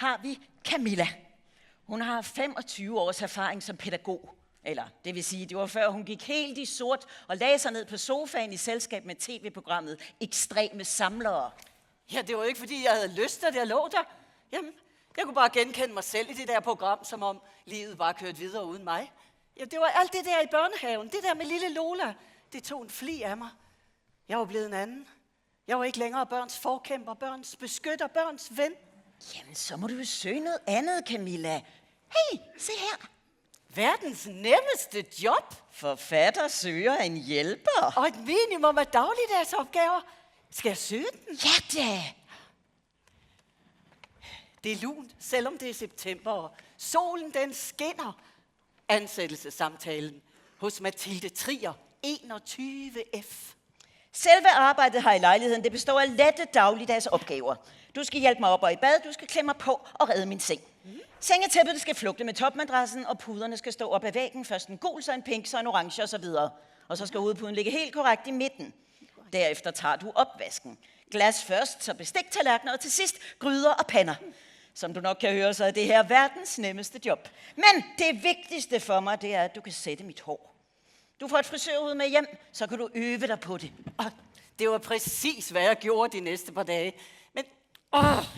har vi Camilla. Hun har 25 års erfaring som pædagog. Eller det vil sige, det var før hun gik helt i sort og lagde sig ned på sofaen i selskab med tv-programmet Ekstreme Samlere. Ja, det var ikke fordi, jeg havde lyst til det, jeg lå der. Jamen, jeg kunne bare genkende mig selv i det der program, som om livet bare kørte videre uden mig. Ja, det var alt det der i børnehaven, det der med lille Lola. Det tog en fli af mig. Jeg var blevet en anden. Jeg var ikke længere børns forkæmper, børns beskytter, børns ven. Jamen, så må du jo søge noget andet, Camilla. Hey, se her. Verdens nemmeste job. Forfatter søger en hjælper. Og et minimum af dagligdagsopgaver. Skal jeg søge den? Ja da. Det er lunt, selvom det er september, og solen den skinner. Ansættelsessamtalen hos Mathilde Trier, 21F. Selve arbejdet her i lejligheden, det består af lette dagligdags opgaver. Du skal hjælpe mig op og i bad, du skal klemme mig på og redde min seng. Sengetæppet skal flugte med topmadrassen, og puderne skal stå op ad væggen. Først en gul, så en pink, så en orange og så videre. Og så skal hovedpuden ligge helt korrekt i midten. Derefter tager du opvasken. Glas først, så bestik, tallerkener og til sidst gryder og pander. Som du nok kan høre, så er det her verdens nemmeste job. Men det vigtigste for mig, det er, at du kan sætte mit hår. Du får et frisørhud med hjem, så kan du øve dig på det. Og det var præcis, hvad jeg gjorde de næste par dage. Men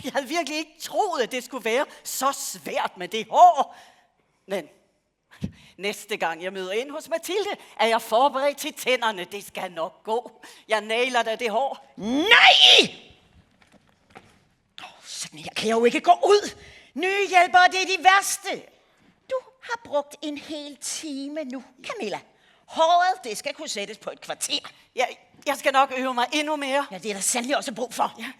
jeg havde virkelig ikke troet, at det skulle være så svært med det hår. Men næste gang jeg møder ind hos Mathilde, er jeg forberedt til tænderne. Det skal nok gå. Jeg nailer da det hår. Nej! Sådan her kan jeg jo ikke gå ud. Nye hjælpere, det er de værste. Du har brugt en hel time nu, Camilla. Håret, det skal kunne sættes på et kvarter. Jeg skal nok øve mig endnu mere. Ja, det er der sandelig også brug for. Ja.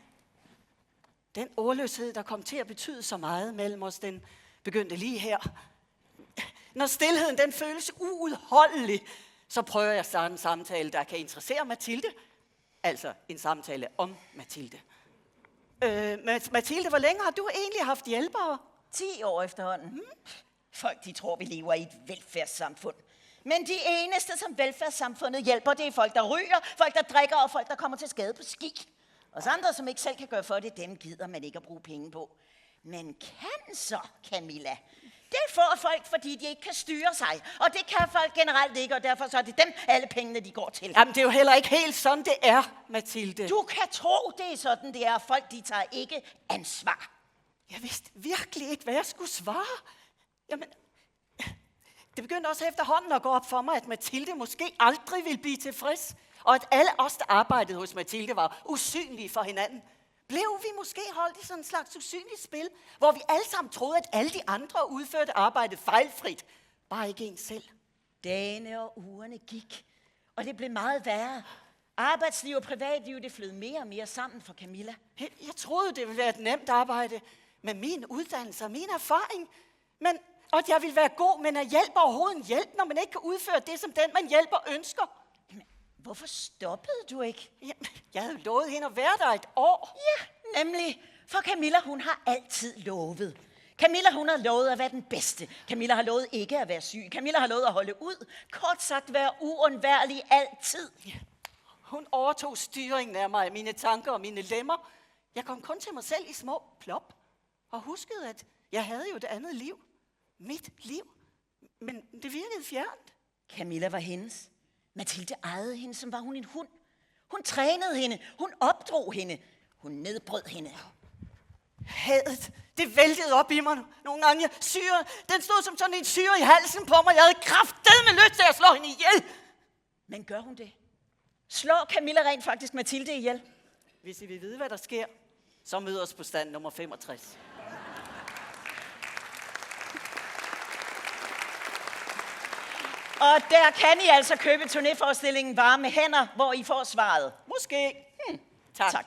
Den ordløshed, der kom til at betyde så meget mellem os, den begyndte lige her. Når stilheden den føles uudholdelig, så prøver jeg at starte en samtale, der kan interessere Mathilde. Altså en samtale om Mathilde. Mathilde, hvor længe har du egentlig haft hjælpere? 10 år efterhånden. Folk, de tror, vi lever i et velfærdssamfund. Men de eneste, som velfærdssamfundet hjælper, det er folk, der ryger, folk, der drikker og folk, der kommer til skade på ski. Og så andre, som ikke selv kan gøre for det, dem gider man ikke at bruge penge på. Men kan så, Camilla? Det får folk, fordi de ikke kan styre sig. Og det kan folk generelt ikke, og derfor så er det dem, alle pengene, de går til. Jamen, det er jo heller ikke helt sådan, det er, Mathilde. Du kan tro, det er sådan, det er. Folk, de tager ikke ansvar. Jeg vidste virkelig ikke, hvad jeg skulle svare. Jamen, det begyndte også efterhånden at gå op for mig, at Mathilde måske aldrig ville blive tilfreds. Og at alle os, der arbejdede hos Mathilde, var usynlige for hinanden. Blev vi måske holdt i sådan en slags usynligt spil, hvor vi alle sammen troede, at alle de andre udførte arbejdet fejlfrit. Bare ikke en selv. Dagene og ugerne gik, og det blev meget værre. Arbejdsliv og privatliv, det flød mere og mere sammen for Camilla. Jeg troede, det ville være et nemt arbejde med min uddannelse og min erfaring. Og at jeg ville være god, men at hjælpe overhovedet en hjælp, når man ikke kan udføre det, som den, man hjælper, ønsker. Jamen, hvorfor stoppede du ikke? Jamen, jeg havde lovet hende at være der et år. Ja, nemlig. For Camilla, hun har altid lovet. Camilla, hun har lovet at være den bedste. Camilla har lovet ikke at være syg. Camilla har lovet at holde ud. Kort sagt, være uundværlig altid. Ja. Hun overtog styringen af mig, mine tanker og mine lemmer. Jeg kom kun til mig selv i små plop. Og huskede, at jeg havde jo et andet liv. Mit liv. Men det virkede fjernt. Camilla var hendes. Mathilde ejede hende, som var hun en hund. Hun trænede hende. Hun opdrog hende. Hun nedbrød hende. Hadet, det væltede op i mig nogle gange. Syre, den stod som sådan en syre i halsen på mig. Jeg havde kraftedeme lyst til at slå hende ihjel. Men gør hun det? Slår Camilla rent faktisk Mathilde ihjel? Hvis I vil vide, hvad der sker, så mød os på stand nummer 65. Og der kan I altså købe turnéforestillingen Varme Hænder, hvor I får svaret. Måske. Tak.